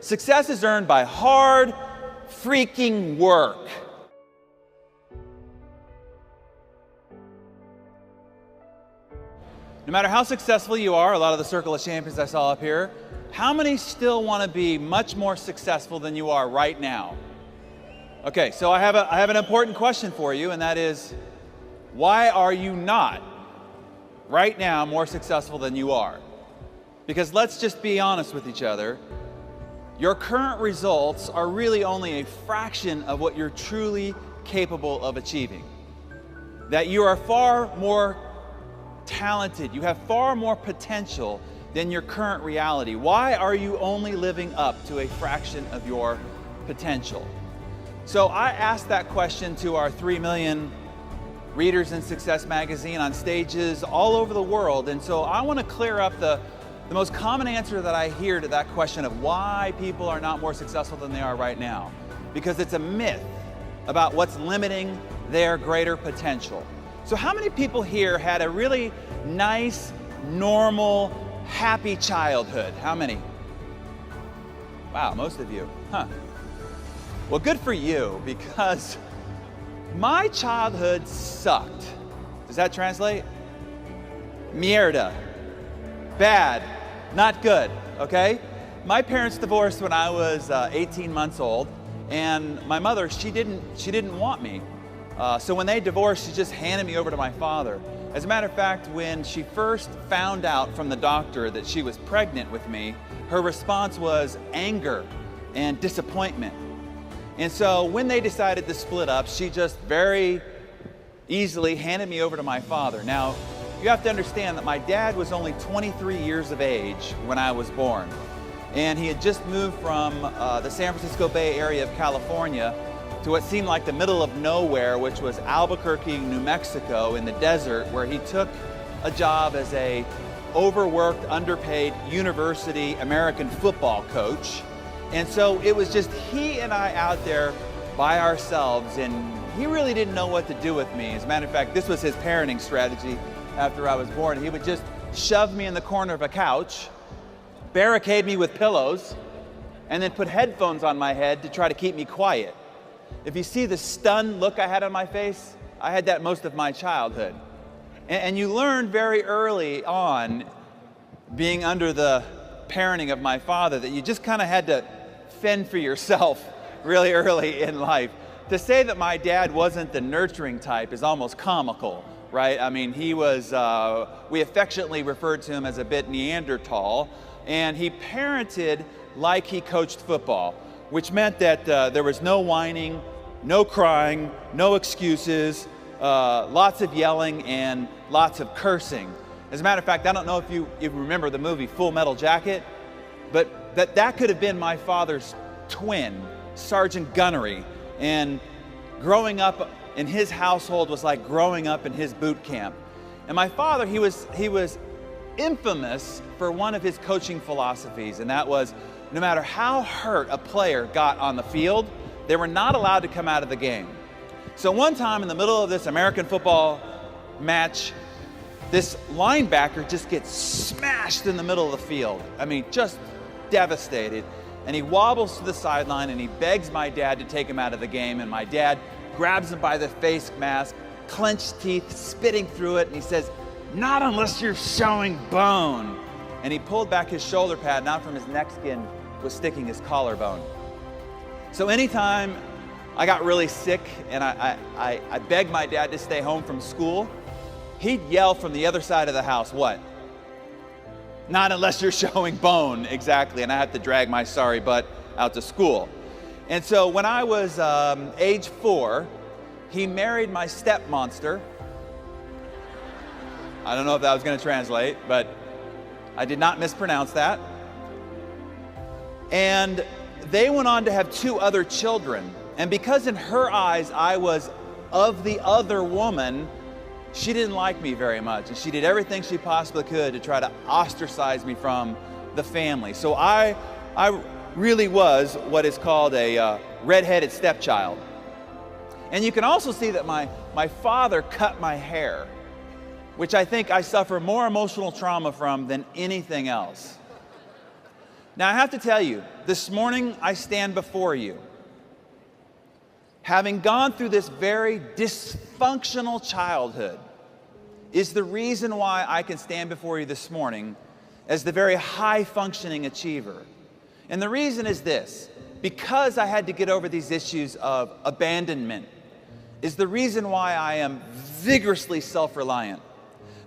Success is earned by hard freaking work. No matter how successful you are, a lot of the Circle of Champions I saw up here, how many still want to be much more successful than you are right now? Okay, so I have an important question for you, and that is, why are you not right now more successful than you are? Because let's just be honest with each other. Your current results are really only a fraction of what you're truly capable of achieving. That you are far more talented, you have far more potential than your current reality. Why are you only living up to a fraction of your potential? So I asked that question to our 3 million readers in Success Magazine on stages all over the world. And so I want to clear up the most common answer that I hear to that question of why people are not more successful than they are right now. Because it's a myth about what's limiting their greater potential. So how many people here had a really nice, normal, happy childhood? How many? Wow, most of you. Huh. Well, good for you, because my childhood sucked. Does that translate? Mierda. Bad. Not good, okay? My parents divorced when I was 18 months old, and my mother, she didn't want me. So when they divorced, she just handed me over to my father. As a matter of fact, when she first found out from the doctor that she was pregnant with me, her response was anger and disappointment. And so when they decided to split up, she just very easily handed me over to my father. Now, you have to understand that my dad was only 23 years of age when I was born. And he had just moved from the San Francisco Bay Area of California to what seemed like the middle of nowhere, which was Albuquerque, New Mexico, in the desert, where he took a job as a overworked, underpaid university American football coach. And so it was just he and I out there by ourselves, and he really didn't know what to do with me. As a matter of fact, this was his parenting strategy after I was born. He would just shove me in the corner of a couch, barricade me with pillows, and then put headphones on my head to try to keep me quiet. If you see the stunned look I had on my face, I had that most of my childhood. And you learn very early on, being under the parenting of my father, that you just kind of had to fend for yourself really early in life. To say that my dad wasn't the nurturing type is almost comical, right? I mean, he was, we affectionately referred to him as a bit Neanderthal, and he parented like he coached football, which meant that there was no whining, no crying, no excuses, lots of yelling, and lots of cursing. As a matter of fact, I don't know if you remember the movie Full Metal Jacket, but that could have been my father's twin, Sergeant Gunnery. And growing up in his household was like growing up in his boot camp. And my father, he was infamous for one of his coaching philosophies, and that was no matter how hurt a player got on the field, they were not allowed to come out of the game. So one time in the middle of this American football match, this linebacker just gets smashed in the middle of the field. I mean, just devastated. And he wobbles to the sideline and he begs my dad to take him out of the game. And my dad grabs him by the face mask, clenched teeth, spitting through it. And he says, "Not unless you're showing bone." And he pulled back his shoulder pad, and out from his neck skin was sticking his collarbone. So anytime I got really sick and I begged my dad to stay home from school, he'd yell from the other side of the house, what? "Not unless you're showing bone." Exactly. And I had to drag my sorry butt out to school. And so when I was age 4, he married my step monster. I don't know if that was going to translate, but I did not mispronounce that. And they went on to have 2 other children. And because in her eyes I was of the other woman, she didn't like me very much, and she did everything she possibly could to try to ostracize me from the family. So I really was what is called a redheaded stepchild. And you can also see that my father cut my hair, which I think I suffer more emotional trauma from than anything else. Now, I have to tell you, this morning I stand before you, having gone through this very dysfunctional childhood, is the reason why I can stand before you this morning as the very high-functioning achiever. And the reason is this: because I had to get over these issues of abandonment, is the reason why I am vigorously self-reliant.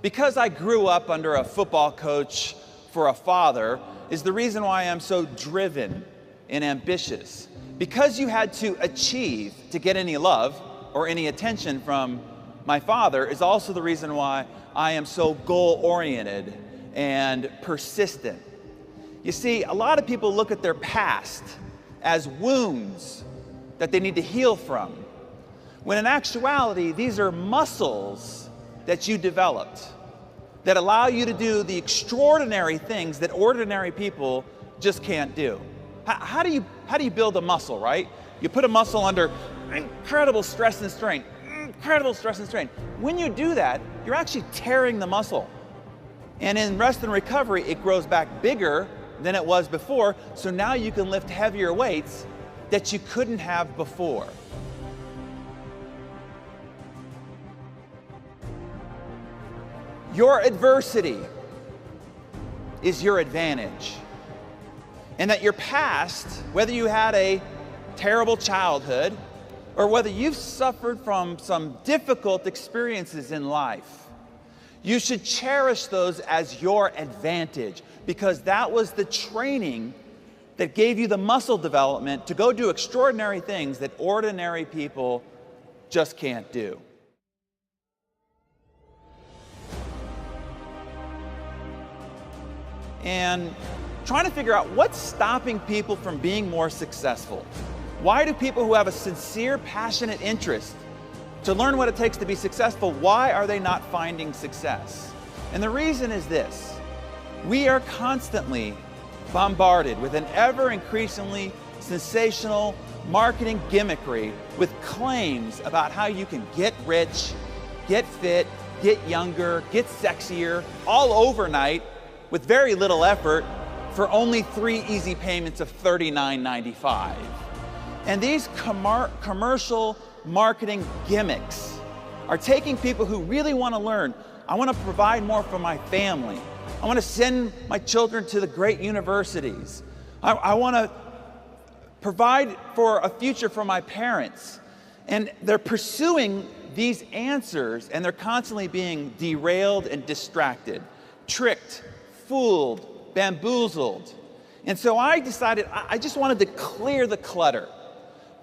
Because I grew up under a football coach for a father, is the reason why I am so driven and ambitious. Because you had to achieve to get any love or any attention from my father is also the reason why I am so goal-oriented and persistent. You see, a lot of people look at their past as wounds that they need to heal from, when in actuality, these are muscles that you developed that allow you to do the extraordinary things that ordinary people just can't do. How do you build a muscle, right? You put a muscle under incredible stress and strain, incredible stress and strain. When you do that, you're actually tearing the muscle. And in rest and recovery, it grows back bigger than it was before, so now you can lift heavier weights that you couldn't have before. Your adversity is your advantage. And that your past, whether you had a terrible childhood or whether you've suffered from some difficult experiences in life, you should cherish those as your advantage, because that was the training that gave you the muscle development to go do extraordinary things that ordinary people just can't do. And trying to figure out what's stopping people from being more successful. Why do people who have a sincere, passionate interest to learn what it takes to be successful, why are they not finding success? And the reason is this: we are constantly bombarded with an ever increasingly sensational marketing gimmickry with claims about how you can get rich, get fit, get younger, get sexier, all overnight with very little effort for only 3 easy payments of $39.95. And these commercial marketing gimmicks are taking people who really want to learn. I want to provide more for my family. I want to send my children to the great universities. I want to provide for a future for my parents. And they're pursuing these answers, and they're constantly being derailed and distracted, tricked, fooled, bamboozled. And so I decided I just wanted to clear the clutter,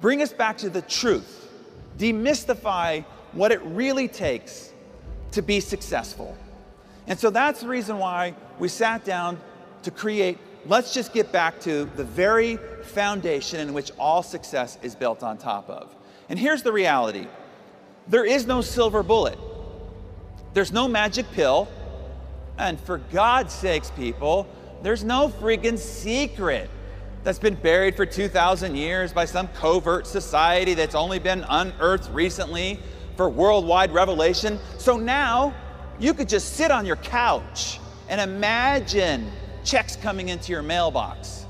bring us back to the truth, demystify what it really takes to be successful. And so that's the reason why we sat down to create, let's just get back to the very foundation in which all success is built on top of. And here's the reality: there is no silver bullet. There's no magic pill. And for God's sakes, people, there's no freaking secret that's been buried for 2,000 years by some covert society that's only been unearthed recently for worldwide revelation. So now you could just sit on your couch and imagine checks coming into your mailbox.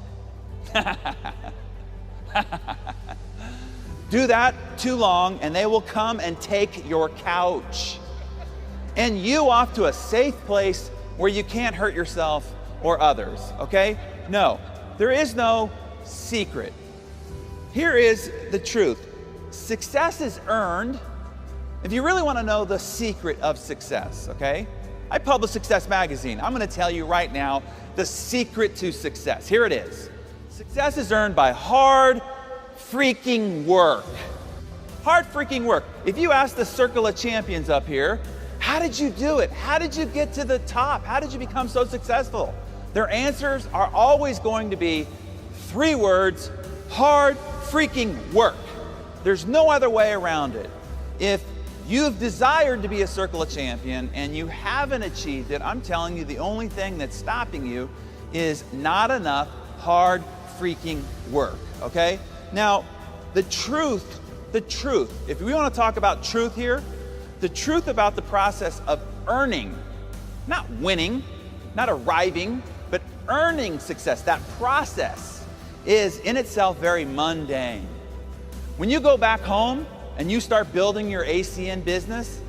Do that too long and they will come and take your couch and you off to a safe place where you can't hurt yourself or others, okay? No, there is no secret. Here is the truth. Success is earned. If you really want to know the secret of success, okay? I publish Success Magazine. I'm going to tell you right now the secret to success. Here it is. Success is earned by hard freaking work. Hard freaking work. If you ask the circle of champions up here, how did you do it? How did you get to the top? How did you become so successful? Their answers are always going to be 3 words: hard freaking work. There's no other way around it. If you've desired to be a circle of champion and you haven't achieved it, I'm telling you the only thing that's stopping you is not enough hard freaking work, okay? Now, the truth, if we want to talk about truth here, the truth about the process of earning, not winning, not arriving, but earning success, that process, is in itself very mundane. When you go back home and you start building your ACN business,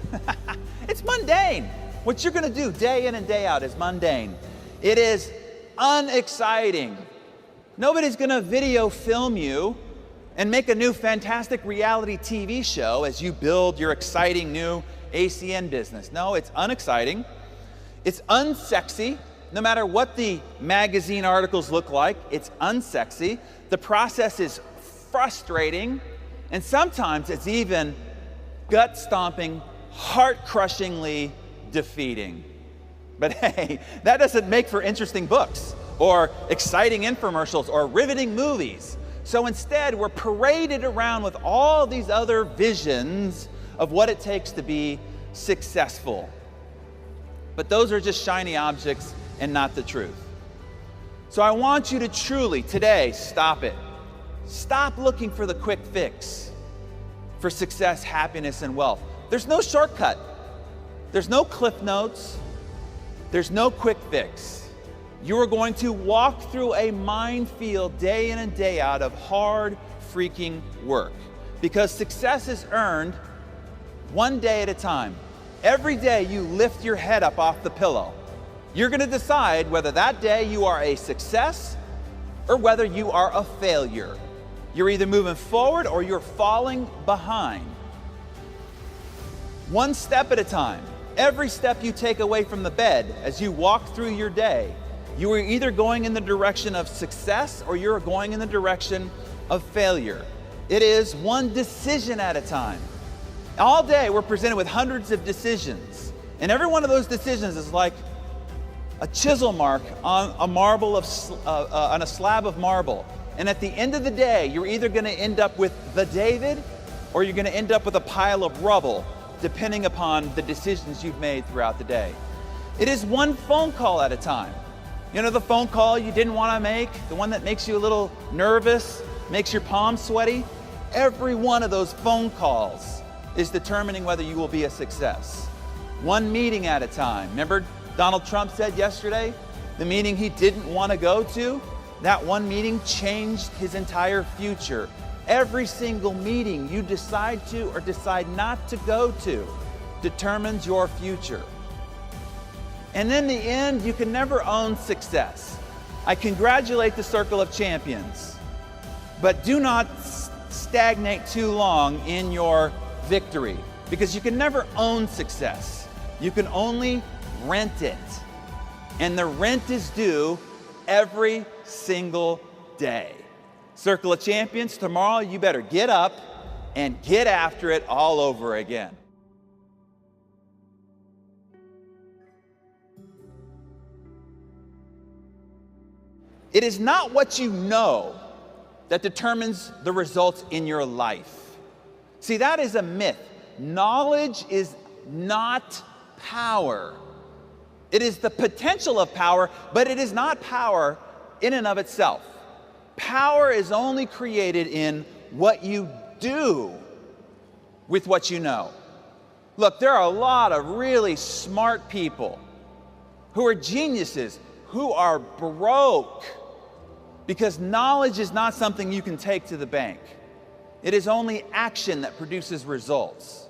it's mundane. What you're gonna do day in and day out is mundane. It is unexciting. Nobody's gonna video film you and make a new fantastic reality TV show as you build your exciting new ACN business. No, it's unexciting. It's unsexy. No matter what the magazine articles look like, it's unsexy. The process is frustrating, and sometimes it's even gut-stomping, heart-crushingly defeating. But hey, that doesn't make for interesting books or exciting infomercials or riveting movies. So instead, we're paraded around with all these other visions of what it takes to be successful. But those are just shiny objects and not the truth. So I want you to truly, today, stop it. Stop looking for the quick fix for success, happiness, and wealth. There's no shortcut. There's no cliff notes. There's no quick fix. You are going to walk through a minefield day in and day out of hard freaking work, because success is earned one day at a time. Every day you lift your head up off the pillow, you're going to decide whether that day you are a success or whether you are a failure. You're either moving forward or you're falling behind. One step at a time. Every step you take away from the bed as you walk through your day, you are either going in the direction of success or you're going in the direction of failure. It is one decision at a time. All day we're presented with hundreds of decisions, and every one of those decisions is like a chisel mark on a marble on a slab of marble. And at the end of the day, you're either going to end up with the David or you're going to end up with a pile of rubble, depending upon the decisions you've made throughout the day. It is one phone call at a time. You know, the phone call you didn't want to make, the one that makes you a little nervous, makes your palms sweaty. Every one of those phone calls is determining whether you will be a success. One meeting at a time. Remember, Donald Trump said yesterday, the meeting he didn't want to go to, that one meeting changed his entire future. Every single meeting you decide to or decide not to go to determines your future. And in the end, you can never own success. I congratulate the Circle of Champions, but do not stagnate too long in your victory, because you can never own success. You can only rent it. And the rent is due every single day. Circle of Champions, tomorrow you better get up and get after it all over again. It is not what you know that determines the results in your life. See, that is a myth. Knowledge is not power. It is the potential of power, but it is not power in and of itself. Power is only created in what you do with what you know. Look, there are a lot of really smart people who are geniuses, who are broke, because knowledge is not something you can take to the bank. It is only action that produces results.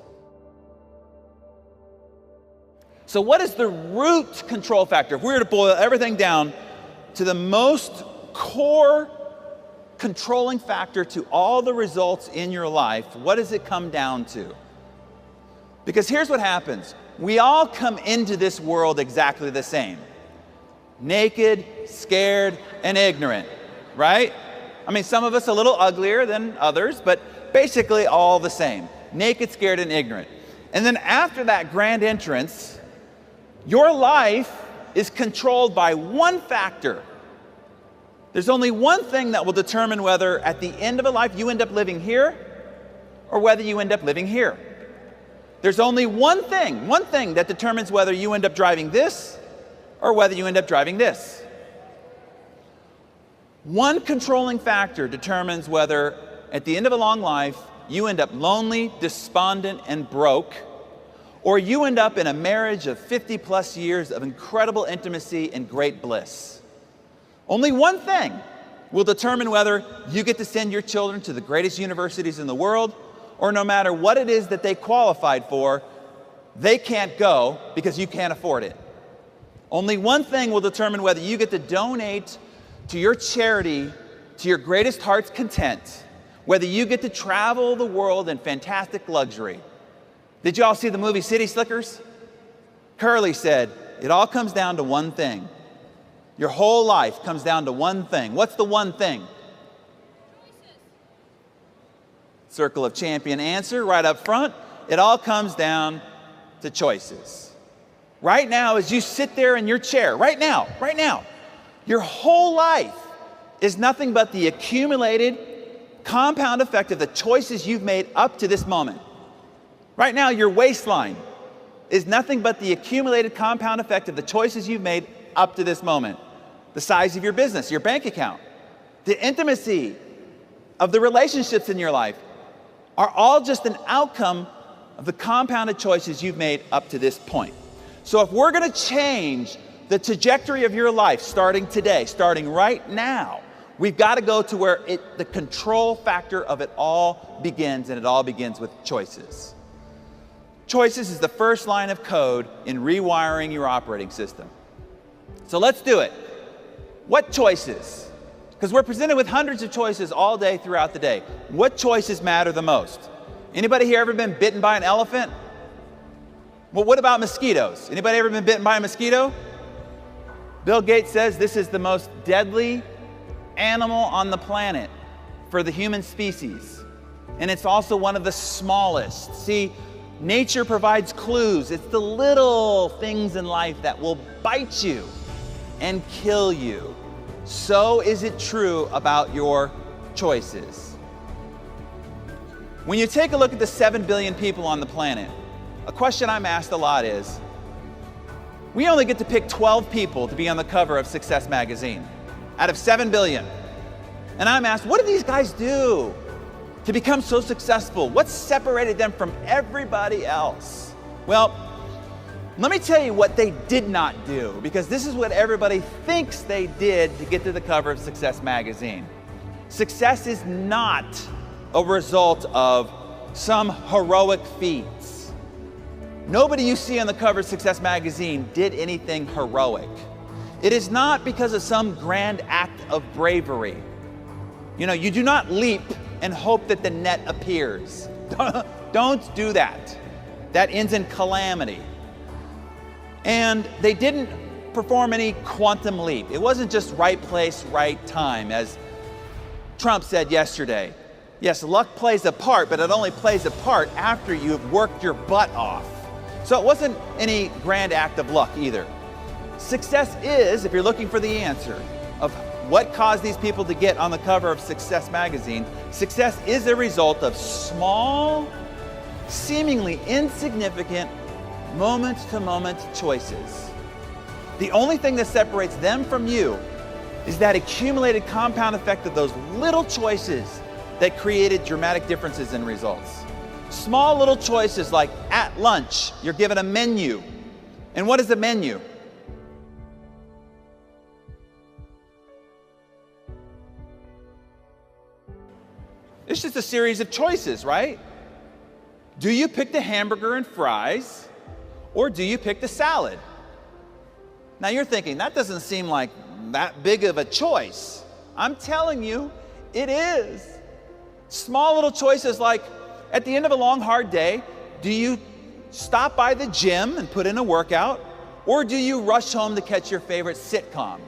So what is the root control factor? If we were to boil everything down to the most core controlling factor to all the results in your life, what does it come down to? Because here's what happens. We all come into this world exactly the same. Naked, scared, and ignorant, right? I mean, some of us a little uglier than others, but basically all the same. Naked, scared, and ignorant. And then after that grand entrance, your life is controlled by one factor. There's only one thing that will determine whether at the end of a life you end up living here or whether you end up living here. There's only one thing that determines whether you end up driving this or whether you end up driving this. One controlling factor determines whether at the end of a long life you end up lonely, despondent, and broke, or you end up in a marriage of 50 plus years of incredible intimacy and great bliss. Only one thing will determine whether you get to send your children to the greatest universities in the world, or no matter what it is that they qualified for, they can't go because you can't afford it. Only one thing will determine whether you get to donate to your charity to your greatest heart's content, whether you get to travel the world in fantastic luxury. Did you all see the movie City Slickers? Curly said, it all comes down to one thing. Your whole life comes down to one thing. What's the one thing? Choices. Circle of Champion answer right up front. It all comes down to choices. Right now, as you sit there in your chair, right now, your whole life is nothing but the accumulated compound effect of the choices you've made up to this moment. Right now, your waistline is nothing but the accumulated compound effect of the choices you've made up to this moment. The size of your business, your bank account, the intimacy of the relationships in your life are all just an outcome of the compounded choices you've made up to this point. So if we're going to change the trajectory of your life starting today, starting right now, we've got to go to where the control factor of it all begins, and it all begins with choices. Choices is the first line of code in rewiring your operating system. So let's do it. What choices? Because we're presented with hundreds of choices all day throughout the day. What choices matter the most? Anybody here ever been bitten by an elephant? Well, what about mosquitoes? Anybody ever been bitten by a mosquito? Bill Gates says this is the most deadly animal on the planet for the human species. And it's also one of the smallest. See, nature provides clues. It's the little things in life that will bite you and kill you. So is it true about your choices. When you take a look at the 7 billion people on the planet, a question I'm asked a lot is, we only get to pick 12 people to be on the cover of Success magazine out of 7 billion. And I'm asked, what do these guys do to become so successful? What separated them from everybody else? Well, let me tell you what they did not do, because this is what everybody thinks they did to get to the cover of Success magazine. Success is not a result of some heroic feats. Nobody you see on the cover of Success magazine did anything heroic. It is not because of some grand act of bravery. You do not leap and hope that the net appears. Don't do that. That ends in calamity. And they didn't perform any quantum leap. It wasn't just right place, right time, as Trump said yesterday. Yes, luck plays a part, but it only plays a part after you've worked your butt off. So it wasn't any grand act of luck either. Success is, if you're looking for the answer of what caused these people to get on the cover of Success magazine, success is a result of small, seemingly insignificant, moment-to-moment choices. The only thing that separates them from you is that accumulated compound effect of those little choices that created dramatic differences in results. Small little choices like at lunch, you're given a menu. And what is a menu? It's just a series of choices, right? Do you pick the hamburger and fries, or do you pick the salad? Now you're thinking, that doesn't seem like that big of a choice. I'm telling you, it is. Small little choices like, at the end of a long, hard day, do you stop by the gym and put in a workout, or do you rush home to catch your favorite sitcom?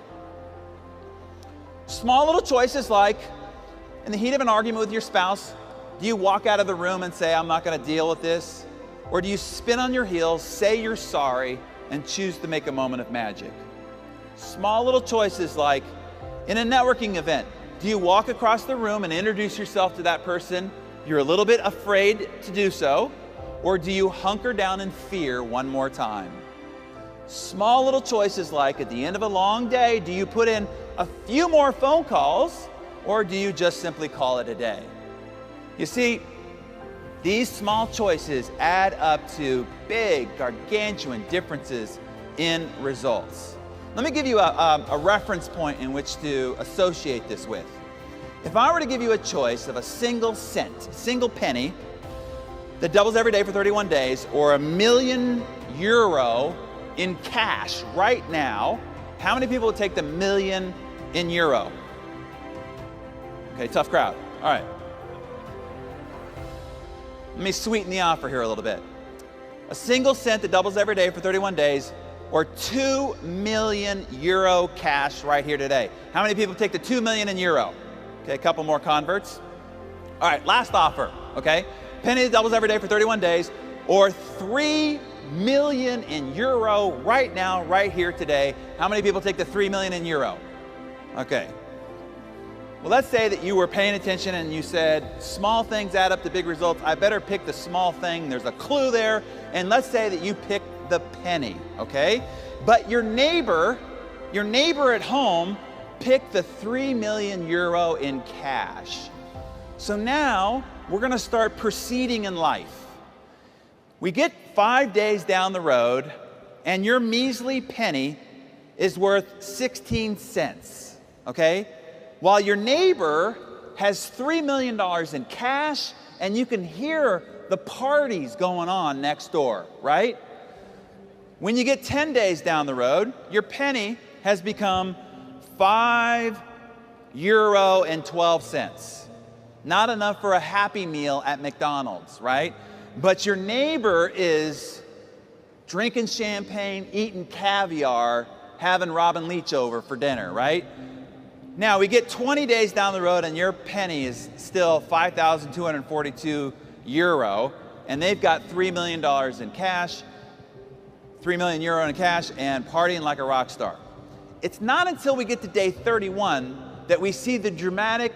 Small little choices like, in the heat of an argument with your spouse, do you walk out of the room and say, I'm not going to deal with this? Or do you spin on your heels, say you're sorry, and choose to make a moment of magic? Small little choices like, in a networking event, do you walk across the room and introduce yourself to that person? You're a little bit afraid to do so, or do you hunker down in fear one more time? Small little choices like, at the end of a long day, do you put in a few more phone calls, or do you just simply call it a day? You see, these small choices add up to big, gargantuan differences in results. Let me give you a reference point in which to associate this with. If I were to give you a choice of a single cent, single penny, that doubles every day for 31 days, or €1,000,000 in cash right now, how many people would take the million in euro? Okay, tough crowd. All right. Let me sweeten the offer here a little bit. A single cent that doubles every day for 31 days, or €2,000,000 cash right here today. How many people take the 2,000,000 in euro? Okay, a couple more converts. All right, last offer, okay? Penny that doubles every day for 31 days, or 3,000,000 in euro right now, right here today. How many people take the 3,000,000 in euro? Okay. Well, let's say that you were paying attention and you said, small things add up to big results. I better pick the small thing. There's a clue there. And let's say that you pick the penny, okay? But your neighbor at home picked the 3,000,000 euro in cash. So now we're gonna start proceeding in life. We get 5 days down the road and your measly penny is worth 16 cents, okay? While your neighbor has $3,000,000 in cash and you can hear the parties going on next door, right? When you get 10 days down the road, your penny has become €5.12. Not enough for a Happy Meal at McDonald's, right? But your neighbor is drinking champagne, eating caviar, having Robin Leach over for dinner, right? Now we get 20 days down the road and your penny is still €5,242, and they've got $3,000,000 in cash, 3,000,000 euro in cash, and partying like a rock star. It's not until we get to day 31 that we see the dramatic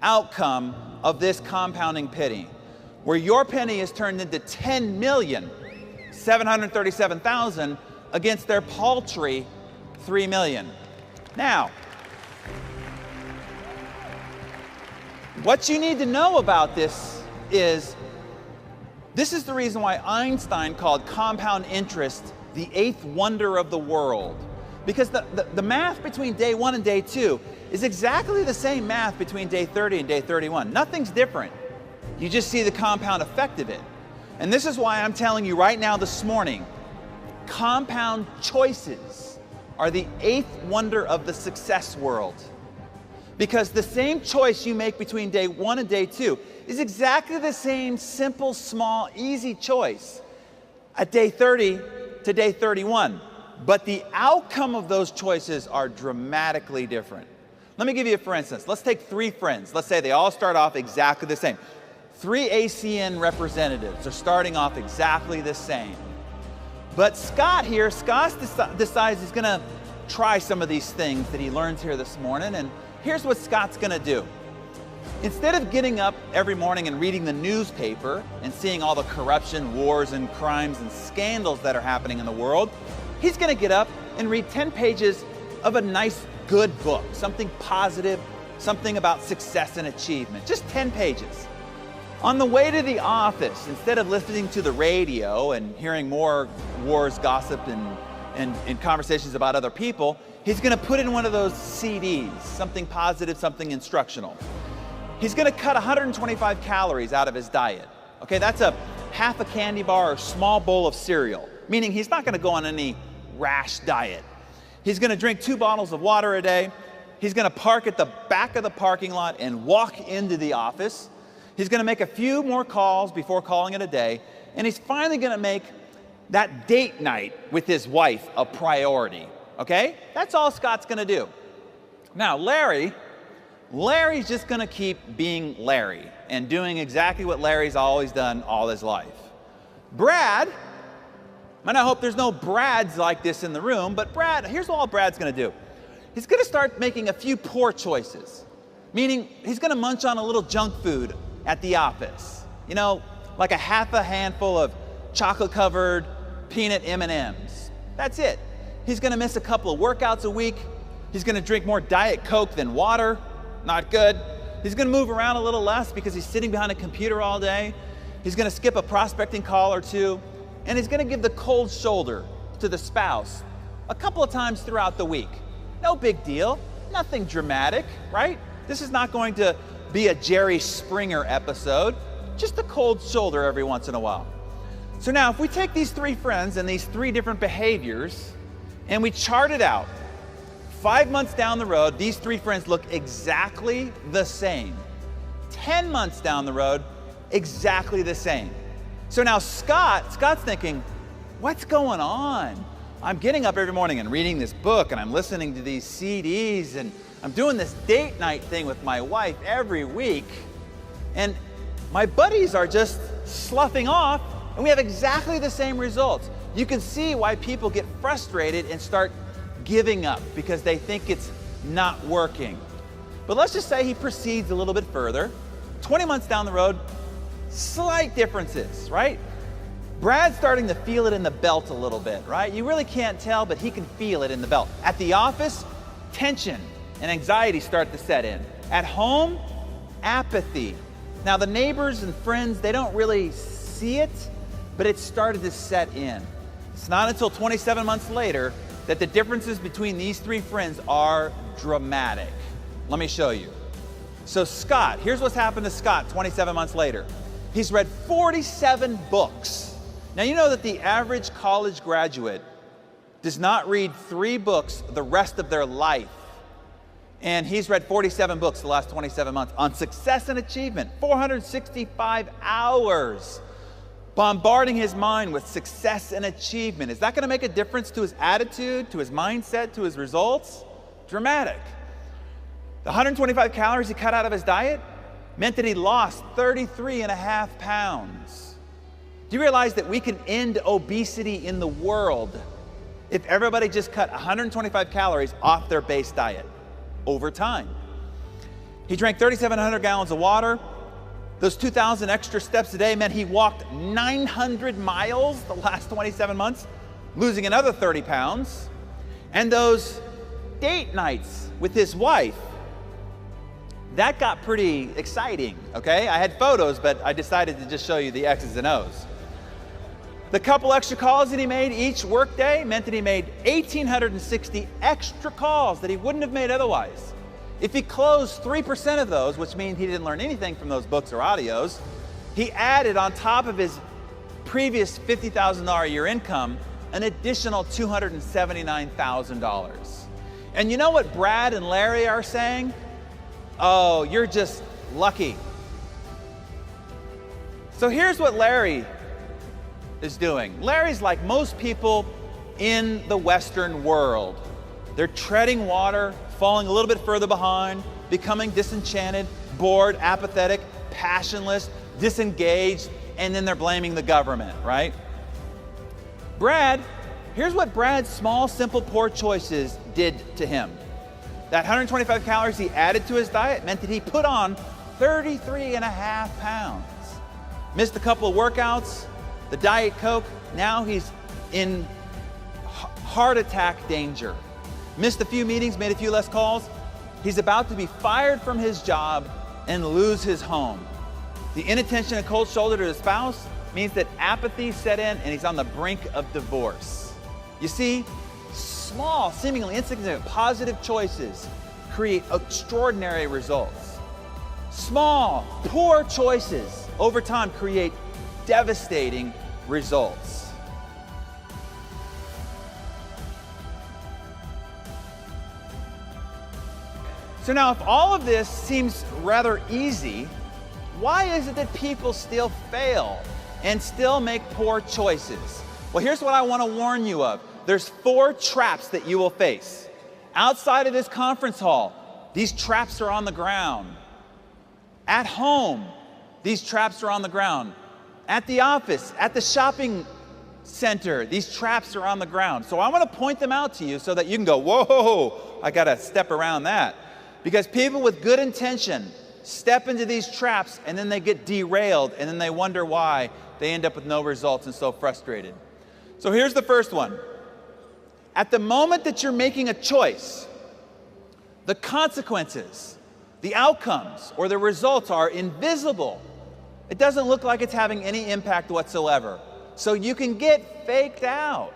outcome of this compounding penny, where your penny is turned into 10,737,000 against their paltry 3,000,000. Now, what you need to know about this is the reason why Einstein called compound interest the eighth wonder of the world. Because the math between day 1 and day 2 is exactly the same math between day 30 and day 31. Nothing's different. You just see the compound effect of it. And this is why I'm telling you right now this morning, compound choices are the eighth wonder of the success world. Because the same choice you make between day 1 and day 2 is exactly the same simple, small, easy choice at day 30 to day 31. But the outcome of those choices are dramatically different. Let me give you a for instance. Let's take 3 friends. Let's say they all start off exactly the same. 3 ACN representatives are starting off exactly the same. But Scott decides he's gonna try some of these things that he learns here this morning, and here's what Scott's gonna do. Instead of getting up every morning and reading the newspaper and seeing all the corruption, wars, and crimes and scandals that are happening in the world, he's gonna get up and read 10 pages of a nice, good book, something positive, something about success and achievement, just 10 pages. On the way to the office, instead of listening to the radio and hearing more wars, gossip, and conversations about other people, he's gonna put in one of those CDs, something positive, something instructional. He's gonna cut 125 calories out of his diet. Okay, that's a half a candy bar or small bowl of cereal, meaning he's not gonna go on any rash diet. He's gonna drink 2 bottles of water a day. He's gonna park at the back of the parking lot and walk into the office. He's gonna make a few more calls before calling it a day, and he's finally gonna make that date night with his wife a priority, okay? That's all Scott's gonna do. Now, Larry's just gonna keep being Larry and doing exactly what Larry's always done all his life. Brad, and I hope there's no Brads like this in the room, but here's all Brad's gonna do. He's gonna start making a few poor choices, meaning he's gonna munch on a little junk food at the office. You know, like a half a handful of chocolate-covered peanut M&Ms. That's it. He's gonna miss a couple of workouts a week. He's gonna drink more Diet Coke than water. Not good. He's gonna move around a little less because he's sitting behind a computer all day. He's gonna skip a prospecting call or two, and he's gonna give the cold shoulder to the spouse a couple of times throughout the week. No big deal, nothing dramatic, right? This is not going to be a Jerry Springer episode, just a cold shoulder every once in a while. So now if we take these three friends and these three different behaviors and we chart it out, 5 months down the road, these three friends look exactly the same. 10 months down the road, exactly the same. So now Scott's thinking, what's going on? I'm getting up every morning and reading this book and I'm listening to these CDs and I'm doing this date night thing with my wife every week. And my buddies are just sloughing off and we have exactly the same results. You can see why people get frustrated and start giving up because they think it's not working. But let's just say he proceeds a little bit further. 20 months down the road, slight differences, right? Brad's starting to feel it in the belt a little bit, right? You really can't tell, but he can feel it in the belt. At the office, tension and anxiety start to set in. At home, apathy. Now the neighbors and friends, they don't really see it, but it started to set in. It's not until 27 months later that the differences between these three friends are dramatic. Let me show you. So Scott, here's what's happened to Scott 27 months later. He's read 47 books. Now you know that the average college graduate does not read 3 books the rest of their life. And he's read 47 books the last 27 months on success and achievement, 465 hours, bombarding his mind with success and achievement. Is that going to make a difference to his attitude, to his mindset, to his results? Dramatic. The 125 calories he cut out of his diet meant that he lost 33.5 pounds. Do you realize that we can end obesity in the world if everybody just cut 125 calories off their base diet over time? He drank 3,700 gallons of water. Those 2,000 extra steps a day meant he walked 900 miles the last 27 months, losing another 30 pounds. And those date nights with his wife, that got pretty exciting, okay? I had photos, but I decided to just show you the X's and O's. The couple extra calls that he made each workday meant that he made 1,860 extra calls that he wouldn't have made otherwise. If he closed 3% of those, which means he didn't learn anything from those books or audios, he added on top of his previous $50,000 a year income an additional $279,000. And you know what Brad and Larry are saying? Oh, you're just lucky. So here's what Larry is doing. Larry's like most people in the Western world. They're treading water, falling a little bit further behind, becoming disenchanted, bored, apathetic, passionless, disengaged, and then they're blaming the government, right? Brad, here's what Brad's small, simple, poor choices did to him. That 125 calories he added to his diet meant that he put on 33.5 pounds. Missed a couple of workouts, the Diet Coke, now he's in heart attack danger. Missed a few meetings, made a few less calls. He's about to be fired from his job and lose his home. The inattention and cold shoulder to his spouse means that apathy set in and he's on the brink of divorce. You see, small, seemingly insignificant, positive choices create extraordinary results. Small, poor choices over time create devastating results. So now, if all of this seems rather easy, why is it that people still fail and still make poor choices? Well, here's what I want to warn you of. There's 4 traps that you will face. Outside of this conference hall, these traps are on the ground. At home, these traps are on the ground. At the office, at the shopping center, these traps are on the ground. So I want to point them out to you so that you can go, whoa, I got to step around that. Because people with good intention step into these traps and then they get derailed and then they wonder why they end up with no results and so frustrated. So here's the first one. At the moment that you're making a choice, the consequences, the outcomes, or the results are invisible. It doesn't look like it's having any impact whatsoever. So you can get faked out.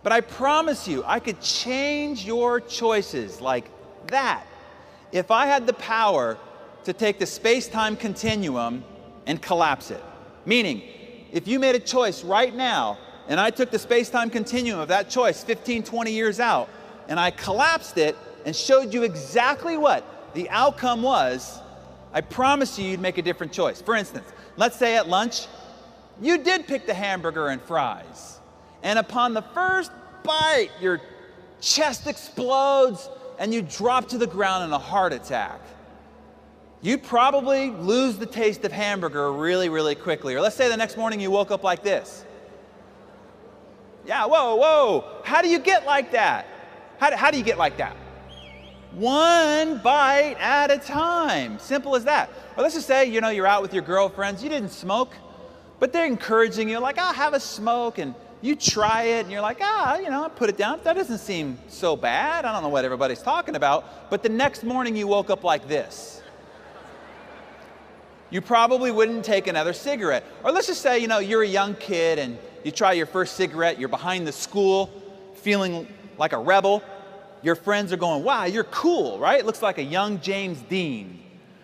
But I promise you, I could change your choices like that if I had the power to take the space-time continuum and collapse it. Meaning, if you made a choice right now, and I took the space-time continuum of that choice 15, 20 years out, and I collapsed it and showed you exactly what the outcome was, I promise you, you'd make a different choice. For instance, let's say at lunch, you did pick the hamburger and fries. And upon the first bite, your chest explodes and you drop to the ground in a heart attack. You'd probably lose the taste of hamburger really, really quickly. Or let's say the next morning you woke up like this. Yeah, whoa. How do you get like that? How do you get like that? One bite at a time. Simple as that. Or let's just say, you're out with your girlfriends. You didn't smoke, but they're encouraging you, like, have a smoke. And you try it, and you're like, put it down. That doesn't seem so bad. I don't know what everybody's talking about. But the next morning you woke up like this. You probably wouldn't take another cigarette. Or let's just say, you're a young kid and you try your first cigarette, you're behind the school, feeling like a rebel. Your friends are going, wow, you're cool, right? Looks like a young James Dean.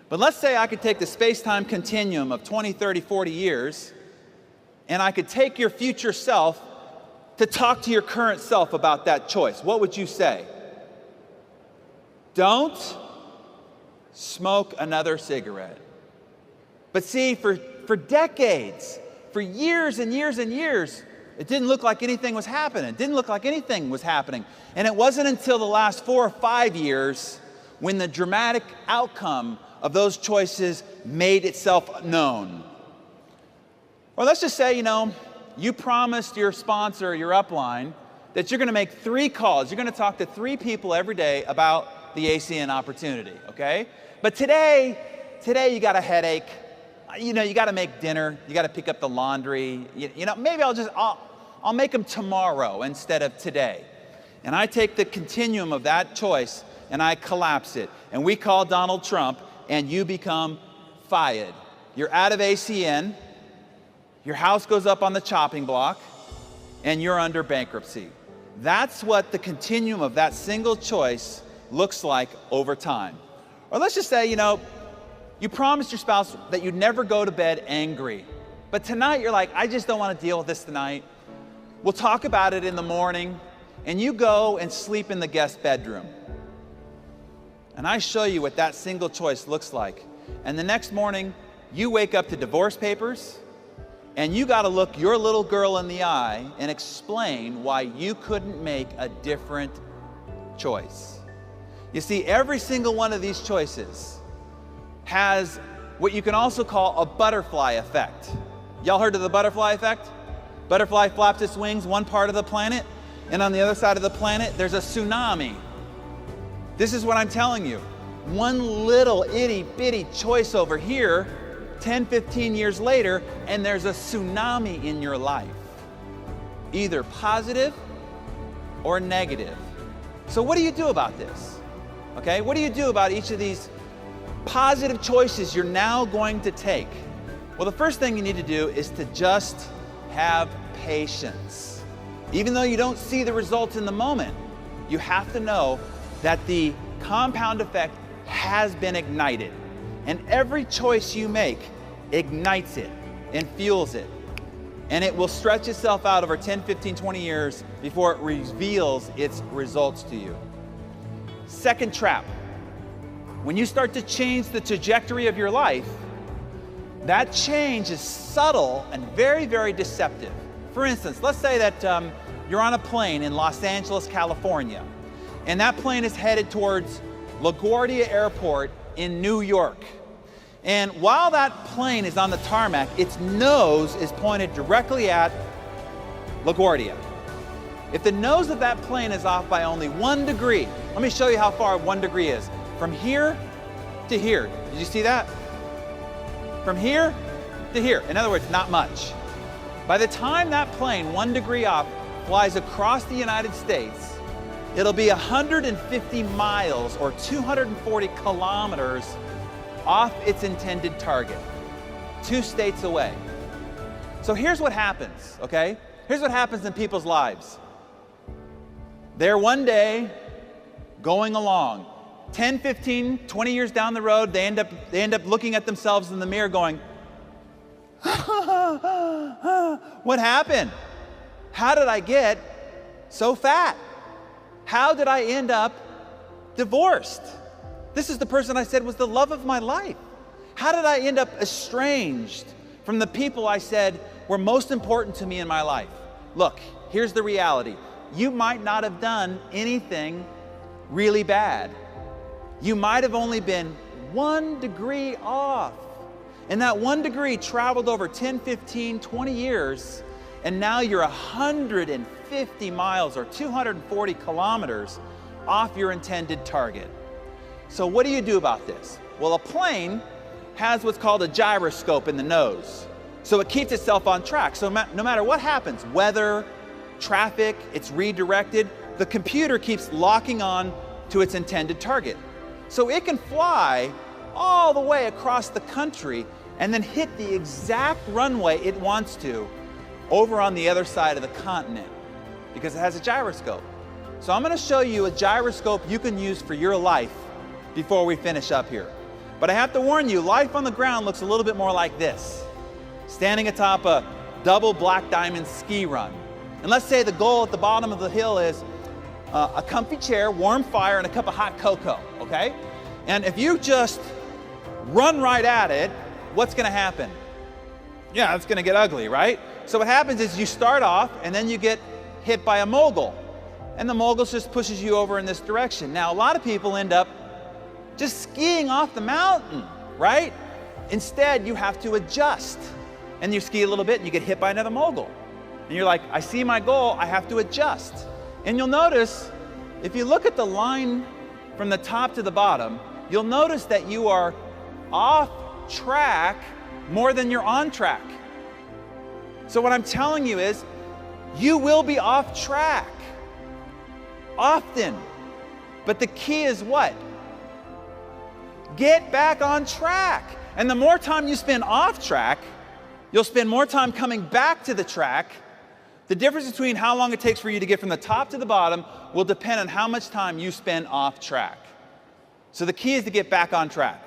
But let's say I could take the space-time continuum of 20, 30, 40 years, and I could take your future self to talk to your current self about that choice. What would you say? Don't smoke another cigarette. But see, for decades, for years and years and years, it didn't look like anything was happening. It didn't look like anything was happening. And it wasn't until the last 4 or 5 years when the dramatic outcome of those choices made itself known. Or let's just say, you promised your sponsor, your upline, that you're going to make 3 calls. You're going to talk to 3 people every day about the ACN opportunity, okay? But today you got a headache. You got to make dinner. You got to pick up the laundry. Maybe I'll make them tomorrow instead of today. And I take the continuum of that choice and I collapse it. And we call Donald Trump and you become fired. You're out of ACN. Your house goes up on the chopping block and you're under bankruptcy. That's what the continuum of that single choice looks like over time. Or let's just say, you promised your spouse that you'd never go to bed angry. But tonight you're like, I just don't want to deal with this tonight. We'll talk about it in the morning. And you go and sleep in the guest bedroom. And I show you what that single choice looks like. And the next morning, you wake up to divorce papers. And you got to look your little girl in the eye and explain why you couldn't make a different choice. You see, every single one of these choices has what you can also call a butterfly effect. Y'all heard of the butterfly effect? Butterfly flaps its wings one part of the planet, and on the other side of the planet, there's a tsunami. This is what I'm telling you. One little itty bitty choice over here, 10, 15 years later, and there's a tsunami in your life. Either positive or negative. So what do you do about this? Okay, what do you do about each of these positive choices you're now going to take? Well, the first thing you need to do is to just have patience. Even though you don't see the results in the moment, you have to know that the compound effect has been ignited. And every choice you make ignites it and fuels it. And it will stretch itself out over 10, 15, 20 years before it reveals its results to you. Second trap. When you start to change the trajectory of your life, that change is subtle and very, very deceptive. For instance, let's say that you're on a plane in Los Angeles, California, and that plane is headed towards LaGuardia Airport in New York. And while that plane is on the tarmac, its nose is pointed directly at LaGuardia. If the nose of that plane is off by only 1 degree, let me show you how far 1 degree is. From here to here. Did you see that? From here to here. In other words, not much. By the time that plane, 1 degree off, flies across the United States, it'll be 150 miles or 240 kilometers off its intended target, 2 states away. So here's what happens, okay? Here's what happens in people's lives. They're one day going along. 10, 15, 20 years down the road, they end up looking at themselves in the mirror going, what happened? How did I get so fat? How did I end up divorced? This is the person I said was the love of my life. How did I end up estranged from the people I said were most important to me in my life? Look, here's the reality. You might not have done anything really bad. You might have only been 1 degree off. And that 1 degree traveled over 10, 15, 20 years, and now you're 150 miles or 240 kilometers off your intended target. So what do you do about this? Well, a plane has what's called a gyroscope in the nose. So it keeps itself on track. So no matter what happens, weather, traffic, it's redirected, the computer keeps locking on to its intended target. So it can fly all the way across the country and then hit the exact runway it wants to over on the other side of the continent because it has a gyroscope. So I'm going to show you a gyroscope you can use for your life before we finish up here. But I have to warn you, life on the ground looks a little bit more like this. Standing atop a double black diamond ski run. And let's say the goal at the bottom of the hill is a comfy chair, warm fire, and a cup of hot cocoa, okay? And if you just run right at it, what's gonna happen? Yeah, it's gonna get ugly, right? So what happens is you start off and then you get hit by a mogul. And the mogul just pushes you over in this direction. Now, a lot of people end up just skiing off the mountain, right? Instead, you have to adjust. And you ski a little bit and you get hit by another mogul. And you're like, I see my goal, I have to adjust. And you'll notice, if you look at the line from the top to the bottom, you'll notice that you are off track more than you're on track. So what I'm telling you is, you will be off track often. But the key is what? Get back on track. And the more time you spend off track, you'll spend more time coming back to the track. The difference between how long it takes for you to get from the top to the bottom will depend on how much time you spend off track. So the key is to get back on track.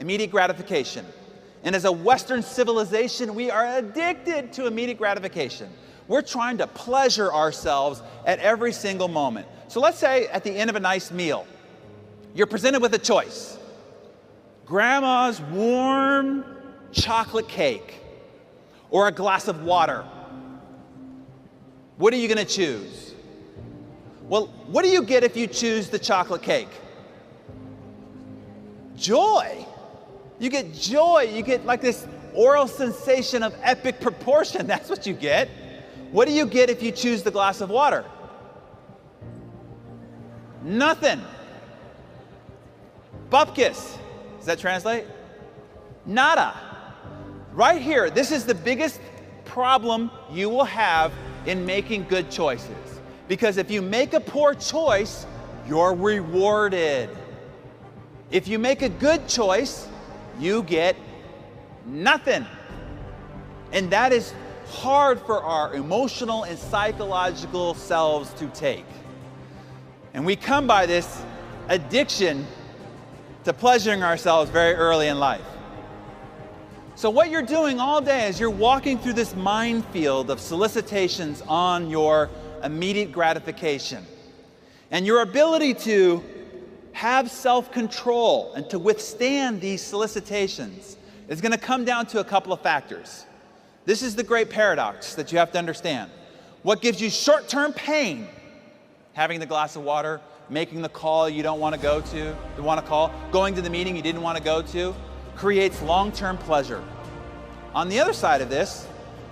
Immediate gratification. And as a Western civilization, we are addicted to immediate gratification. We're trying to pleasure ourselves at every single moment. So let's say at the end of a nice meal, you're presented with a choice. Grandma's warm chocolate cake or a glass of water. What are you going to choose? Well, what do you get if you choose the chocolate cake? Joy. You get joy. You get like this oral sensation of epic proportion. That's what you get. What do you get if you choose the glass of water? Nothing. Bupkis. Does that translate? Nada. Right here, this is the biggest problem you will have in making good choices. Because if you make a poor choice, you're rewarded. If you make a good choice, you get nothing. And that is hard for our emotional and psychological selves to take. And we come by this addiction to pleasuring ourselves very early in life. So what you're doing all day is you're walking through this minefield of solicitations on your immediate gratification. And your ability to have self-control and to withstand these solicitations is going to come down to a couple of factors. This is the great paradox that you have to understand. What gives you short-term pain? Having the glass of water, making the call you don't want to go to, you want to call, going to the meeting you didn't want to go to, creates long-term pleasure. On the other side of this,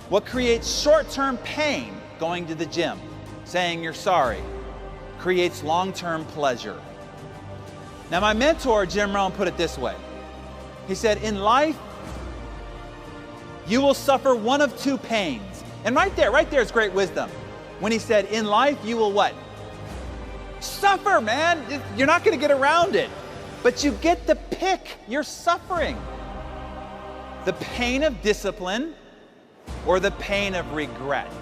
what creates short-term pain, going to the gym, saying you're sorry, creates long-term pleasure. Now my mentor, Jim Rohn, put it this way. He said, in life, you will suffer one of two pains. And right there is great wisdom. When he said, in life, you will what? Suffer, man. You're not going to get around it. But you get to pick your suffering. The pain of discipline or the pain of regret?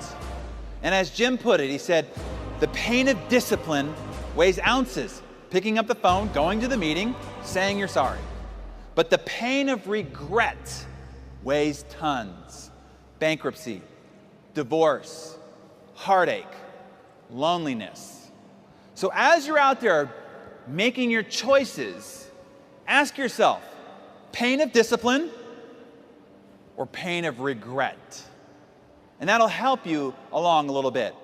And as Jim put it, he said, the pain of discipline weighs ounces. Picking up the phone, going to the meeting, saying you're sorry. But the pain of regret weighs tons. Bankruptcy, divorce, heartache, loneliness. So as you're out there making your choices, ask yourself, pain of discipline or pain of regret? And that'll help you along a little bit.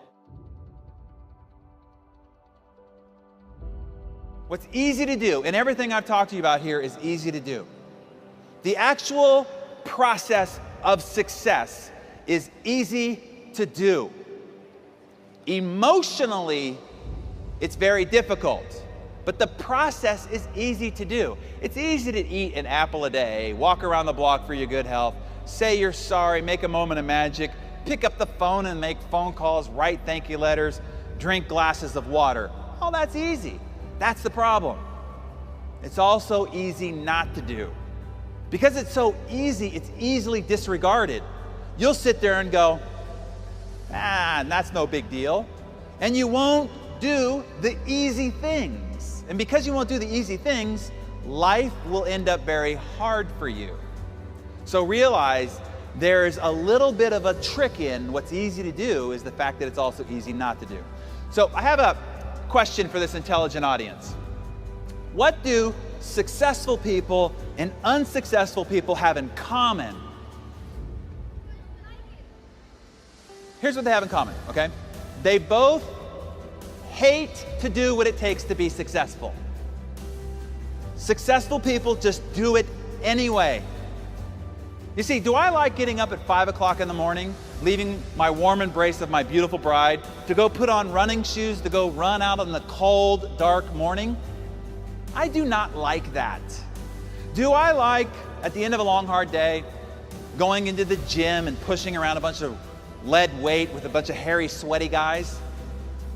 What's easy to do, and everything I've talked to you about here is easy to do. The actual process of success is easy to do. Emotionally, it's very difficult, but the process is easy to do. It's easy to eat an apple a day, walk around the block for your good health, say you're sorry, make a moment of magic, pick up the phone and make phone calls, write thank you letters, drink glasses of water. All that's easy. That's the problem. It's also easy not to do. Because it's so easy, it's easily disregarded. You'll sit there and go, that's no big deal. And you won't do the easy things. And because you won't do the easy things, life will end up very hard for you. So realize there's a little bit of a trick in what's easy to do is the fact that it's also easy not to do. So I have a question for this intelligent audience. What do successful people and unsuccessful people have in common? Here's what they have in common, okay? They both hate to do what it takes to be successful. Successful people just do it anyway. You see, do I like getting up at 5 o'clock in the morning, leaving my warm embrace of my beautiful bride, to go put on running shoes, to go run out in the cold, dark morning? I do not like that. Do I like, at the end of a long, hard day, going into the gym and pushing around a bunch of lead weight with a bunch of hairy, sweaty guys?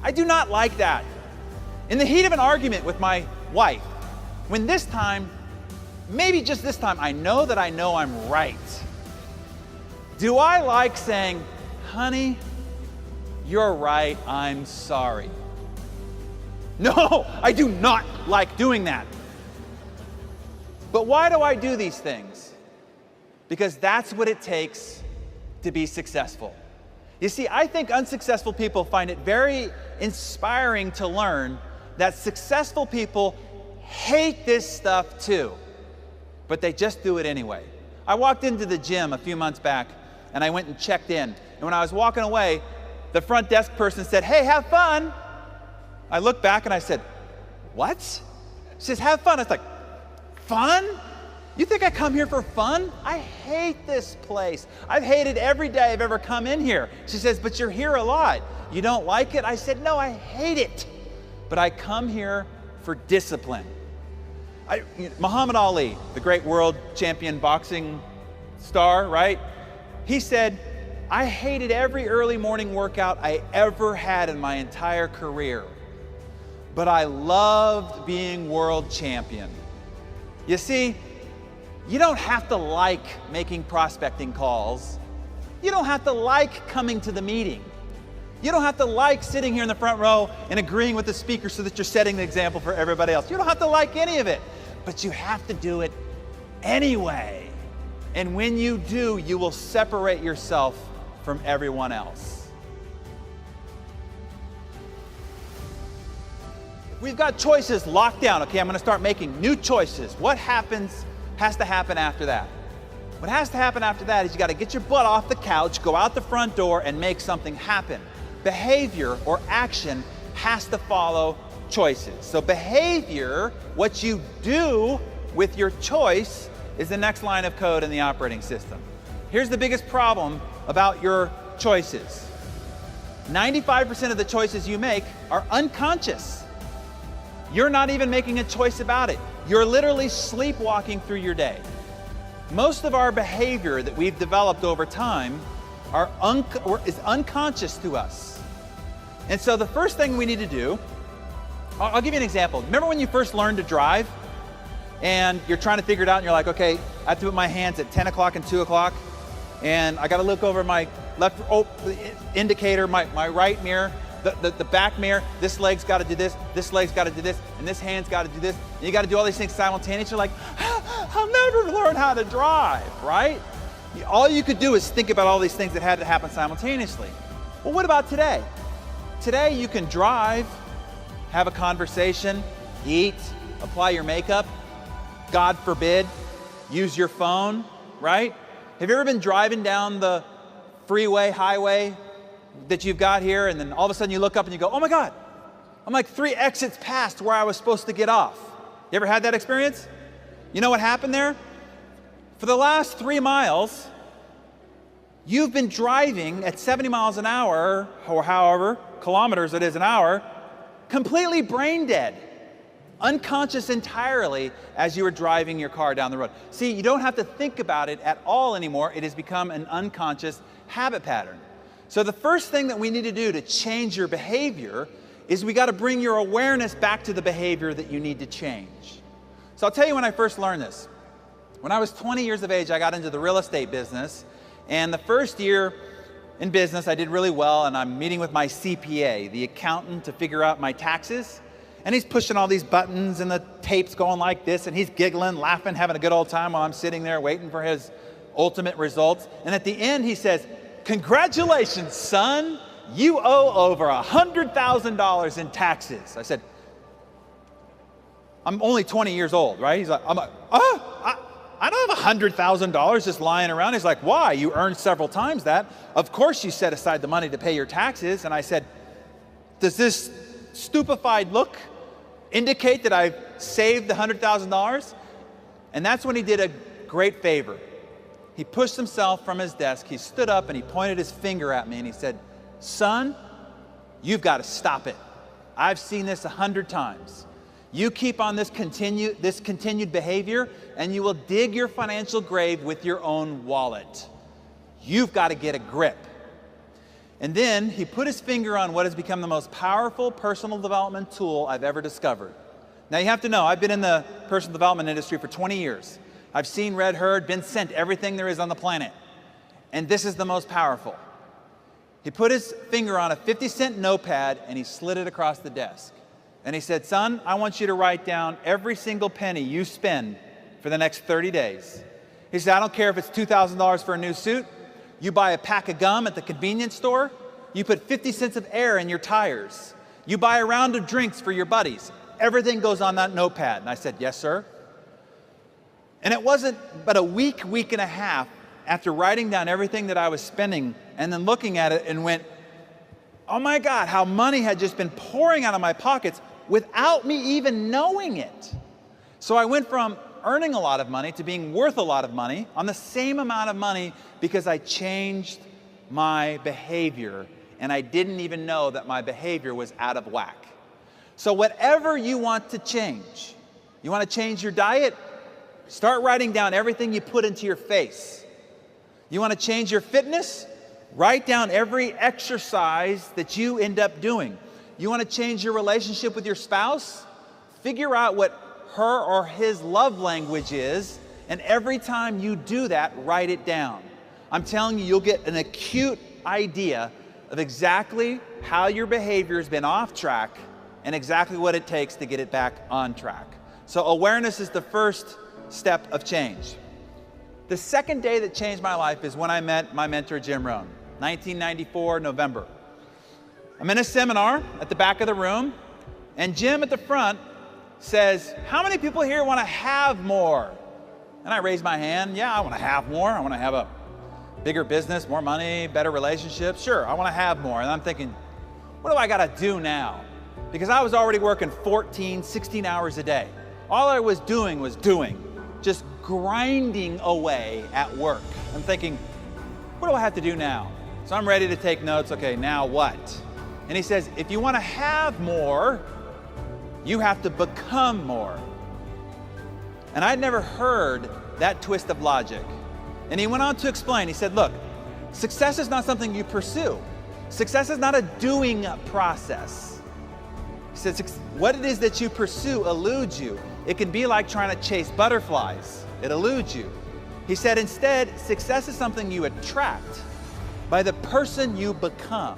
I do not like that. In the heat of an argument with my wife, when this time, maybe just this time, I know I'm right. Do I like saying, honey, you're right, I'm sorry? No, I do not like doing that. But why do I do these things? Because that's what it takes to be successful. You see, I think unsuccessful people find it very inspiring to learn that successful people hate this stuff too, but they just do it anyway. I walked into the gym a few months back and I went and checked in. And when I was walking away, the front desk person said, "Hey, have fun." I looked back and I said, "What?" She says, "Have fun." I was like, "Fun? You think I come here for fun? I hate this place. I've hated every day I've ever come in here." She says, "But you're here a lot. You don't like it?" I said, "No, I hate it. But I come here for discipline." Muhammad Ali, the great world champion boxing star, right? He said, "I hated every early morning workout I ever had in my entire career, but I loved being world champion." You see, you don't have to like making prospecting calls. You don't have to like coming to the meeting. You don't have to like sitting here in the front row and agreeing with the speaker so that you're setting the example for everybody else. You don't have to like any of it, but you have to do it anyway. And when you do, you will separate yourself from everyone else. We've got choices locked down. Okay, I'm going to start making new choices. What has to happen after that? What has to happen after that is you got to get your butt off the couch, go out the front door, and make something happen. Behavior or action has to follow choices. So behavior, what you do with your choice, is the next line of code in the operating system. Here's the biggest problem about your choices. 95% of the choices you make are unconscious. You're not even making a choice about it. You're literally sleepwalking through your day. Most of our behavior that we've developed over time is unconscious to us. And so the first thing we need to do, I'll give you an example. Remember when you first learned to drive and you're trying to figure it out and you're like, okay, I have to put my hands at 10 o'clock and 2 o'clock? and I got to look over my left indicator, my right mirror, the back mirror. This leg's got to do this leg's got to do this, and this hand's got to do this. And you got to do all these things simultaneously. You're like, I'll never learn how to drive, right? All you could do is think about all these things that had to happen simultaneously. Well, what about today? Today you can drive, have a conversation, eat, apply your makeup, God forbid, use your phone, right? Have you ever been driving down the freeway, highway that you've got here, and then all of a sudden you look up and you go, oh my God, I'm like 3 exits past where I was supposed to get off. You ever had that experience? You know what happened there? For the last 3 miles, you've been driving at 70 miles an hour, or however kilometers it is an hour, completely brain dead, unconscious entirely as you were driving your car down the road. See, you don't have to think about it at all anymore. It has become an unconscious habit pattern. So the first thing that we need to do to change your behavior is we got to bring your awareness back to the behavior that you need to change. So I'll tell you when I first learned this. When I was 20 years of age, I got into the real estate business. And the first year in business, I did really well, and I'm meeting with my CPA, the accountant, to figure out my taxes. And he's pushing all these buttons, and the tape's going like this, and he's giggling, laughing, having a good old time while I'm sitting there waiting for his ultimate results. And at the end, he says, congratulations, son, you owe over $100,000 in taxes. I said, I'm only 20 years old, right? He's like, I don't have $100,000 just lying around. He's like, why? You earned several times that. Of course you set aside the money to pay your taxes. And I said, does this stupefied look indicate that I've saved the $100,000? And that's when he did a great favor. He pushed himself from his desk. He stood up and he pointed his finger at me and he said, son, you've got to stop it. I've seen this 100 times. You keep on this continued behavior, and you will dig your financial grave with your own wallet. You've got to get a grip. And then he put his finger on what has become the most powerful personal development tool I've ever discovered. Now you have to know, I've been in the personal development industry for 20 years. I've seen, read, heard, been sent everything there is on the planet. And this is the most powerful. He put his finger on a 50-cent notepad and he slid it across the desk. And he said, son, I want you to write down every single penny you spend for the next 30 days. He said, I don't care if it's $2,000 for a new suit. You buy a pack of gum at the convenience store. You put 50 cents of air in your tires. You buy a round of drinks for your buddies. Everything goes on that notepad. And I said, yes, sir. And it wasn't but a week and a half after writing down everything that I was spending and then looking at it and went, oh my God, how money had just been pouring out of my pockets without me even knowing it. So I went from earning a lot of money to being worth a lot of money on the same amount of money because I changed my behavior and I didn't even know that my behavior was out of whack. So whatever you want to change, you want to change your diet, start writing down everything you put into your face. You want to change your fitness? Write down every exercise that you end up doing. You want to change your relationship with your spouse? Figure out what her or his love language is, and every time you do that, write it down. I'm telling you, you'll get an acute idea of exactly how your behavior has been off track and exactly what it takes to get it back on track. So awareness is the first step of change. The second day that changed my life is when I met my mentor, Jim Rohn, 1994, November. I'm in a seminar at the back of the room, and Jim at the front says, how many people here want to have more? And I raise my hand. Yeah, I want to have more. I want to have a bigger business, more money, better relationships. Sure, I want to have more. And I'm thinking, what do I got to do now? Because I was already working 14, 16 hours a day. All I was doing just grinding away at work. I'm thinking, what do I have to do now? So I'm ready to take notes. Okay, now what? And he says, if you want to have more, you have to become more. And I'd never heard that twist of logic. And he went on to explain, he said, look, success is not something you pursue. Success is not a doing process. He said, what it is that you pursue eludes you. It can be like trying to chase butterflies. It eludes you. He said, instead, success is something you attract by the person you become.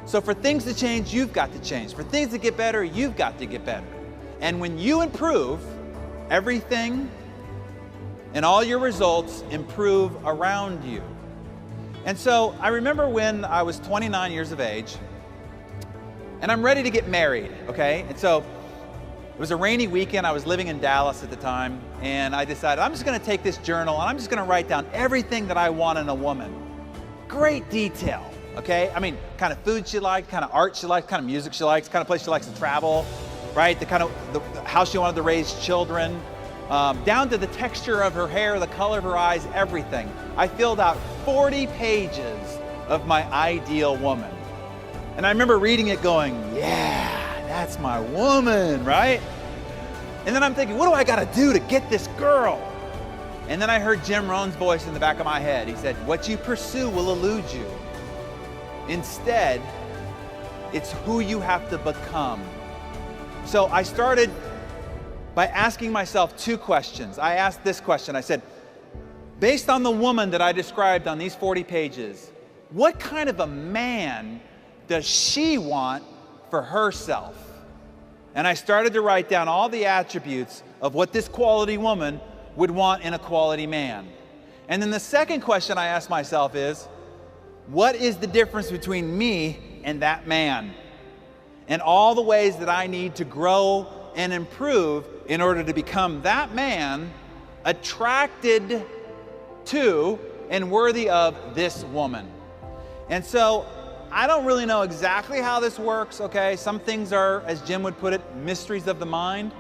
So for things to change, you've got to change. For things to get better, you've got to get better. And when you improve, everything and all your results improve around you. And so I remember when I was 29 years of age, and I'm ready to get married, okay? And so it was a rainy weekend. I was living in Dallas at the time, and I decided I'm just gonna take this journal and I'm just gonna write down everything that I want in a woman. Great detail, okay? I mean, kind of food she liked, kind of art she liked, kind of music she likes, kind of place she likes to travel, right? The how she wanted to raise children, down to the texture of her hair, the color of her eyes, everything. I filled out 40 pages of my ideal woman. And I remember reading it going, yeah, that's my woman, right? And then I'm thinking, what do I gotta do to get this girl? And then I heard Jim Rohn's voice in the back of my head. He said, what you pursue will elude you. Instead, it's who you have to become. So I started by asking myself two questions. I asked this question. I said, based on the woman that I described on these 40 pages, what kind of a man does she want for herself? And I started to write down all the attributes of what this quality woman would want in a quality man. And then the second question I asked myself is, what is the difference between me and that man? And all the ways that I need to grow and improve in order to become that man attracted to and worthy of this woman. And so I don't really know exactly how this works, okay? Some things are, as Jim would put it, mysteries of the mind.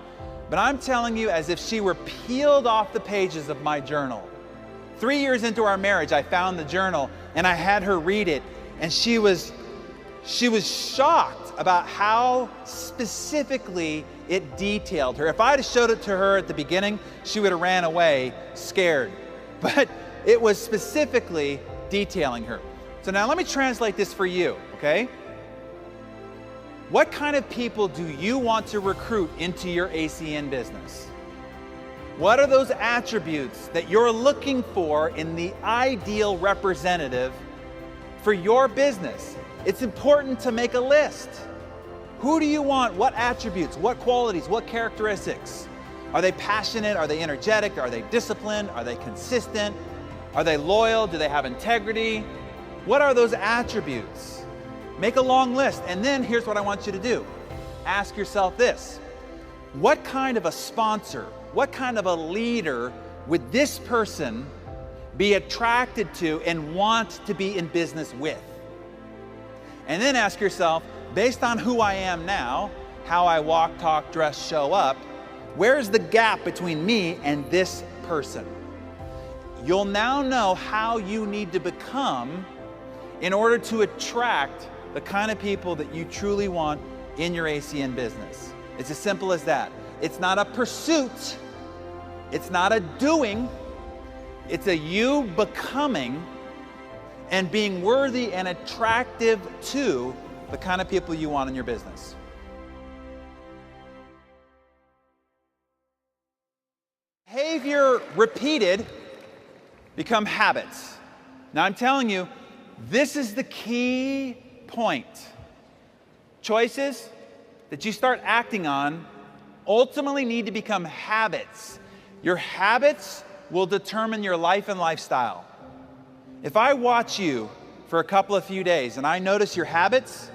But I'm telling you, as if she were peeled off the pages of my journal. 3 years into our marriage, I found the journal and I had her read it, and she was shocked about how specifically it detailed her. If I had showed it to her at the beginning, she would have ran away scared. But it was specifically detailing her. So now let me translate this for you, okay? What kind of people do you want to recruit into your ACN business? What are those attributes that you're looking for in the ideal representative for your business? It's important to make a list. Who do you want? What attributes? What qualities? What characteristics? Are they passionate? Are they energetic? Are they disciplined? Are they consistent? Are they loyal? Do they have integrity? What are those attributes? Make a long list, and then here's what I want you to do. Ask yourself this: what kind of a sponsor, what kind of a leader would this person be attracted to and want to be in business with? And then ask yourself, based on who I am now, how I walk, talk, dress, show up, where's the gap between me and this person? You'll now know how you need to become in order to attract the kind of people that you truly want in your ACN business. It's as simple as that. It's not a pursuit. It's not a doing. It's a you becoming and being worthy and attractive to the kind of people you want in your business. Behavior repeated become habits. Now I'm telling you, this is the key point. Choices that you start acting on ultimately need to become habits. Your habits will determine your life and lifestyle. If I watch you for a couple of few days and I notice your habits,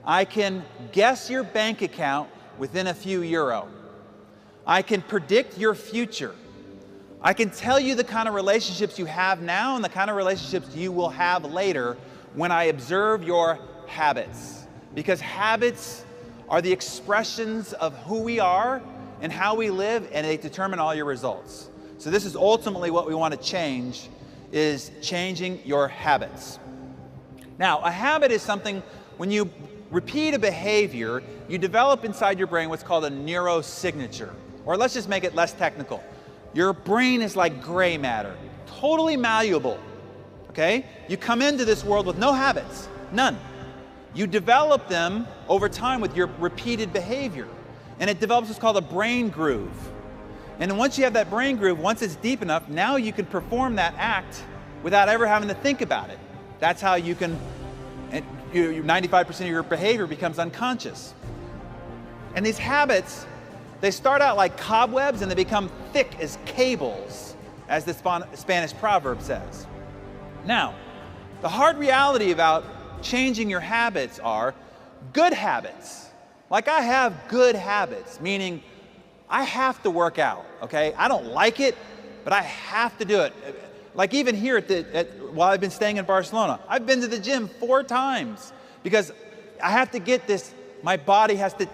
I can guess your bank account within a few euro. I can predict your future. I can tell you the kind of relationships you have now and the kind of relationships you will have later when I observe your habits. Because habits are the expressions of who we are and how we live, and they determine all your results. So this is ultimately what we want to change, is changing your habits. Now, a habit is something, when you repeat a behavior, you develop inside your brain what's called a neurosignature. Or let's just make it less technical. Your brain is like gray matter, totally malleable, okay? You come into this world with no habits, none. You develop them over time with your repeated behavior. And it develops what's called a brain groove. And once you have that brain groove, once it's deep enough, now you can perform that act without ever having to think about it. That's how you can, 95% of your behavior becomes unconscious. And these habits, they start out like cobwebs and they become thick as cables, as the Spanish proverb says. Now, the hard reality about changing your habits are good habits. Like I have good habits, meaning I have to work out, okay? I don't like it, but I have to do it. Like even here while I've been staying in Barcelona, I've been to the gym 4 times because I have to get this, my body has to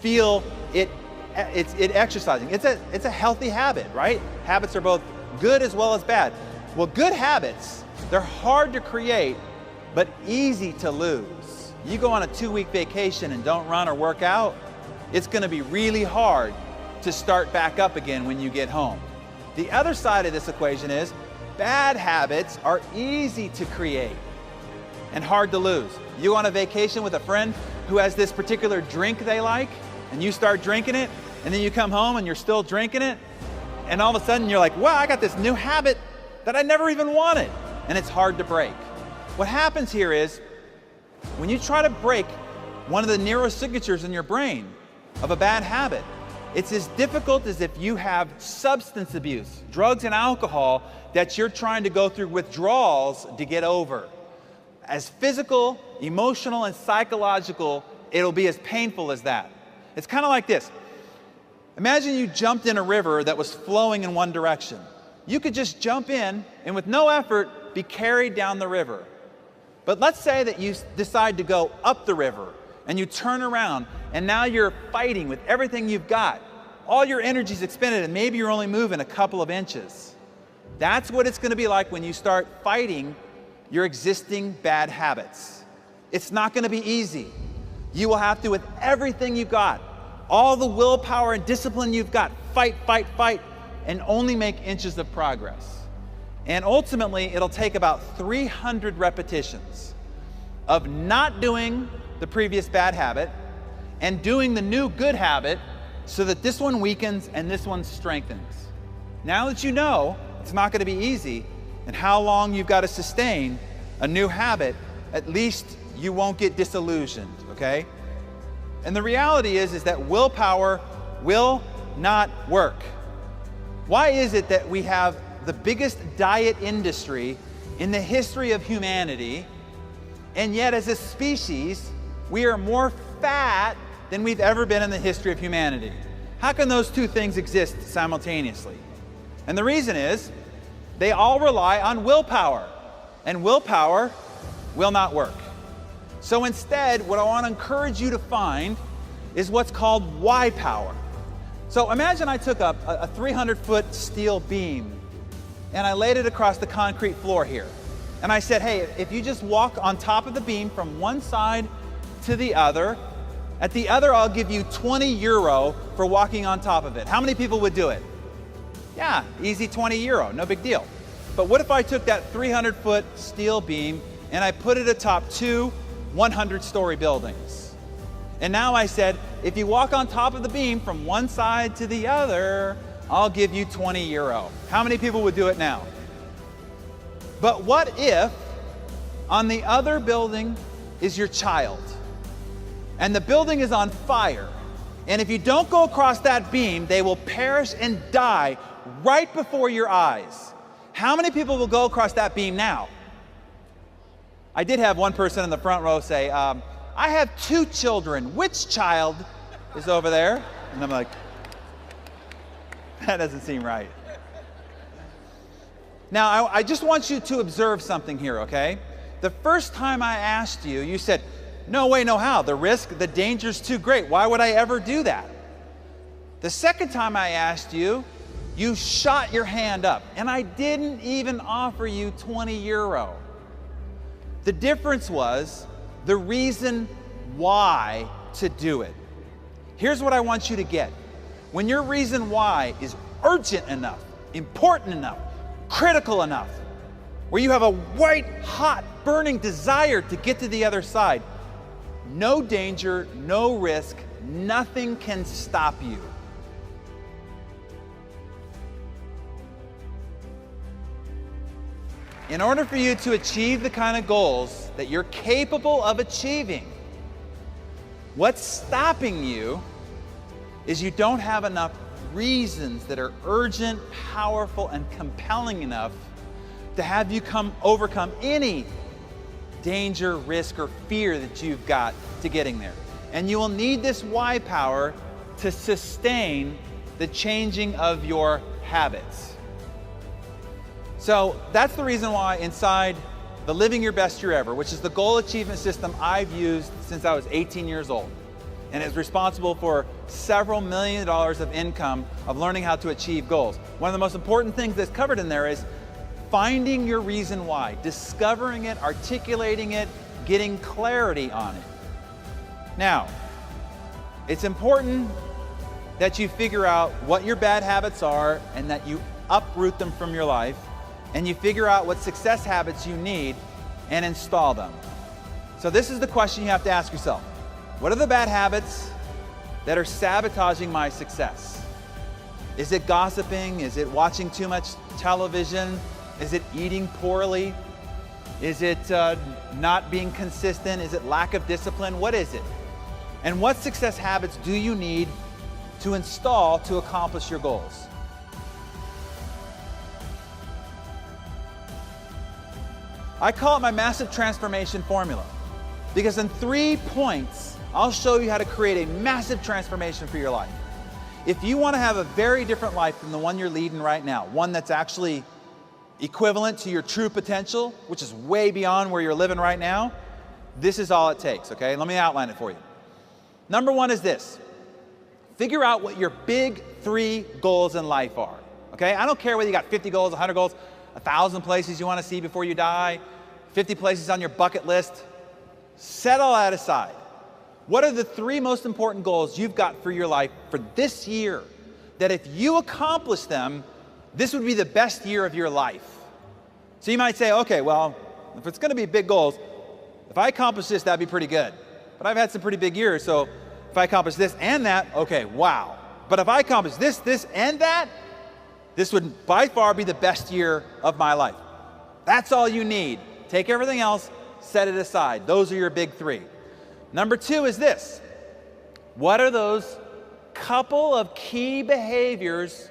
feel it exercising. It's a healthy habit, right? Habits are both good as well as bad. Well, good habits, they're hard to create, but easy to lose. You go on a 2-week vacation and don't run or work out, it's gonna be really hard to start back up again when you get home. The other side of this equation is bad habits are easy to create and hard to lose. You go on a vacation with a friend who has this particular drink they like, and you start drinking it, and then you come home and you're still drinking it, and all of a sudden you're like, wow, I got this new habit that I never even wanted, and it's hard to break. What happens here is, when you try to break one of the neurosignatures in your brain of a bad habit, it's as difficult as if you have substance abuse, drugs and alcohol, that you're trying to go through withdrawals to get over. As physical, emotional, and psychological, it'll be as painful as that. It's kind of like this. Imagine you jumped in a river that was flowing in one direction. You could just jump in and with no effort be carried down the river. But let's say that you decide to go up the river and you turn around and now you're fighting with everything you've got. All your energy's expended and maybe you're only moving a couple of inches. That's what it's going to be like when you start fighting your existing bad habits. It's not going to be easy. You will have to, with everything you've got, all the willpower and discipline you've got, fight, fight, fight, and only make inches of progress. And ultimately, it'll take about 300 repetitions of not doing the previous bad habit and doing the new good habit so that this one weakens and this one strengthens. Now that you know it's not going to be easy and how long you've got to sustain a new habit, at least you won't get disillusioned, okay? And the reality is that willpower will not work. Why is it that we have the biggest diet industry in the history of humanity, and yet as a species, we are more fat than we've ever been in the history of humanity? How can those two things exist simultaneously? And the reason is, they all rely on willpower, and willpower will not work. So instead, what I want to encourage you to find is what's called why power. So imagine I took up a 300-foot steel beam and I laid it across the concrete floor here. And I said, hey, if you just walk on top of the beam from one side to the other, at the other I'll give you 20 euro for walking on top of it. How many people would do it? Yeah, easy 20 euro, no big deal. But what if I took that 300-foot steel beam and I put it atop 2 100-story buildings? And now I said, if you walk on top of the beam from one side to the other, I'll give you 20 euro. How many people would do it now? But what if on the other building is your child and the building is on fire, and if you don't go across that beam, they will perish and die right before your eyes? How many people will go across that beam now? I did have one person in the front row say, I have 2 children. Which child is over there? And I'm like, that doesn't seem right. Now, I just want you to observe something here, okay? The first time I asked you, you said, no way, no how. The risk, the danger's too great. Why would I ever do that? The second time I asked you, you shot your hand up, and I didn't even offer you 20 euro. The difference was the reason why to do it. Here's what I want you to get. When your reason why is urgent enough, important enough, critical enough, where you have a white, hot, burning desire to get to the other side, no danger, no risk, nothing can stop you. in order for you to achieve the kind of goals that you're capable of achieving, what's stopping you is you don't have enough reasons that are urgent, powerful, and compelling enough to have you overcome any danger, risk, or fear that you've got to getting there. And you will need this why power to sustain the changing of your habits. So that's the reason why inside the Living Your Best Year Ever, which is the goal achievement system I've used since I was 18 years old, and is responsible for several $1 million of income of learning how to achieve goals. One of the most important things that's covered in there is finding your reason why, discovering it, articulating it, getting clarity on it. Now, it's important that you figure out what your bad habits are and that you uproot them from your life, and you figure out what success habits you need and install them. So this is the question you have to ask yourself. What are the bad habits that are sabotaging my success? Is it gossiping? Is it watching too much television? Is it eating poorly? Is it not being consistent? Is it lack of discipline? What is it? And what success habits do you need to install to accomplish your goals? I call it my massive transformation formula, because in 3 points, I'll show you how to create a massive transformation for your life. If you want to have a very different life than the one you're leading right now, one that's actually equivalent to your true potential, which is way beyond where you're living right now, this is all it takes, okay? Let me outline it for you. Number 1 is this. Figure out what your big 3 goals in life are, okay? I don't care whether you got 50 goals, 100 goals, 1,000 places you want to see before you die, 50 places on your bucket list. Set all that aside. What are the 3 most important goals you've got for your life for this year that if you accomplish them, this would be the best year of your life? So you might say, okay, well, if it's going to be big goals, if I accomplish this, that'd be pretty good. But I've had some pretty big years, so if I accomplish this and that, okay, wow. But if I accomplish this, this, and that, this would by far be the best year of my life. That's all you need. Take everything else, set it aside. Those are your big 3. Number 2 is this. What are those couple of key behaviors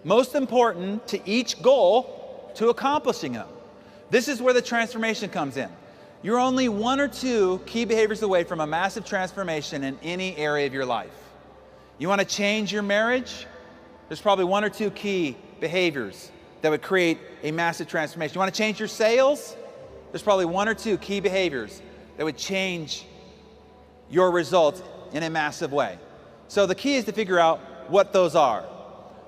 most important to each goal to accomplishing them? This is where the transformation comes in. You're only 1 or 2 key behaviors away from a massive transformation in any area of your life. You want to change your marriage? There's probably 1 or 2 key behaviors that would create a massive transformation. You want to change your sales? There's probably 1 or 2 key behaviors that would change your results in a massive way. So the key is to figure out what those are.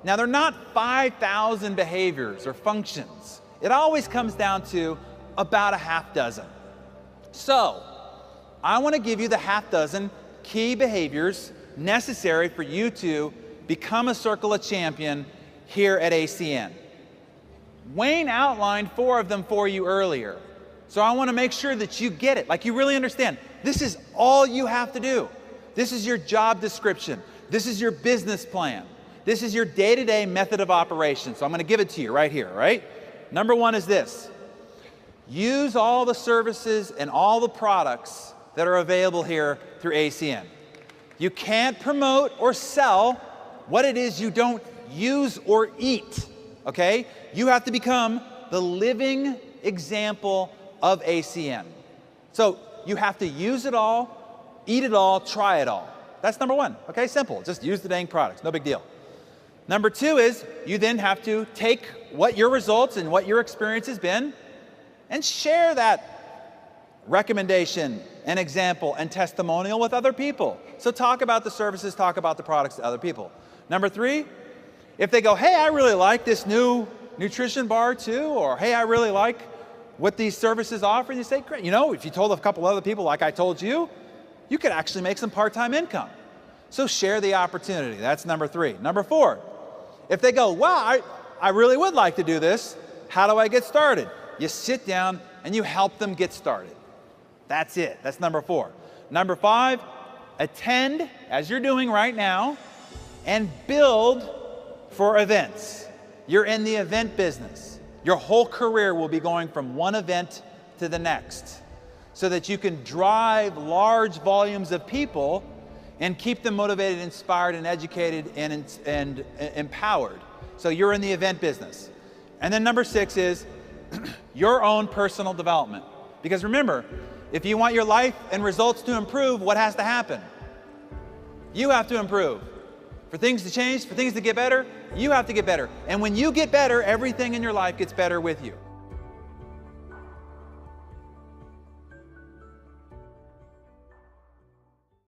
Now, they're not 5,000 behaviors or functions. It always comes down to about a half dozen. So I want to give you the half dozen key behaviors necessary for you to become a Circle of Champion here at ACN. Wayne outlined 4 of them for you earlier. So I want to make sure that you get it, like you really understand. This is all you have to do. This is your job description. This is your business plan. This is your day-to-day method of operation. So I'm going to give it to you right here, right? Number 1 is this. Use all the services and all the products that are available here through ACN. You can't promote or sell what it is you don't use or eat, okay? You have to become the living example of ACN. So you have to use it all, eat it all, try it all. That's number 1, okay? Simple. Just use the dang products, no big deal. Number 2 is you then have to take what your results and what your experience has been and share that recommendation and example and testimonial with other people. So talk about the services, talk about the products to other people. Number 3, if they go, hey, I really like this new nutrition bar too, or hey, I really like what these services offer, and you say, great. You know, if you told a couple other people like I told you, you could actually make some part-time income. So share the opportunity. That's number 3. Number 4, if they go, wow, I really would like to do this, how do I get started? You sit down and you help them get started. That's it. That's number 4. Number 5, attend, as you're doing right now, and build for events. You're in the event business. Your whole career will be going from one event to the next, so that you can drive large volumes of people and keep them motivated, inspired, and educated, and empowered. So you're in the event business. And then number 6 is your own personal development. Because remember, if you want your life and results to improve, what has to happen? You have to improve. For things to change, for things to get better, you have to get better. And when you get better, everything in your life gets better with you.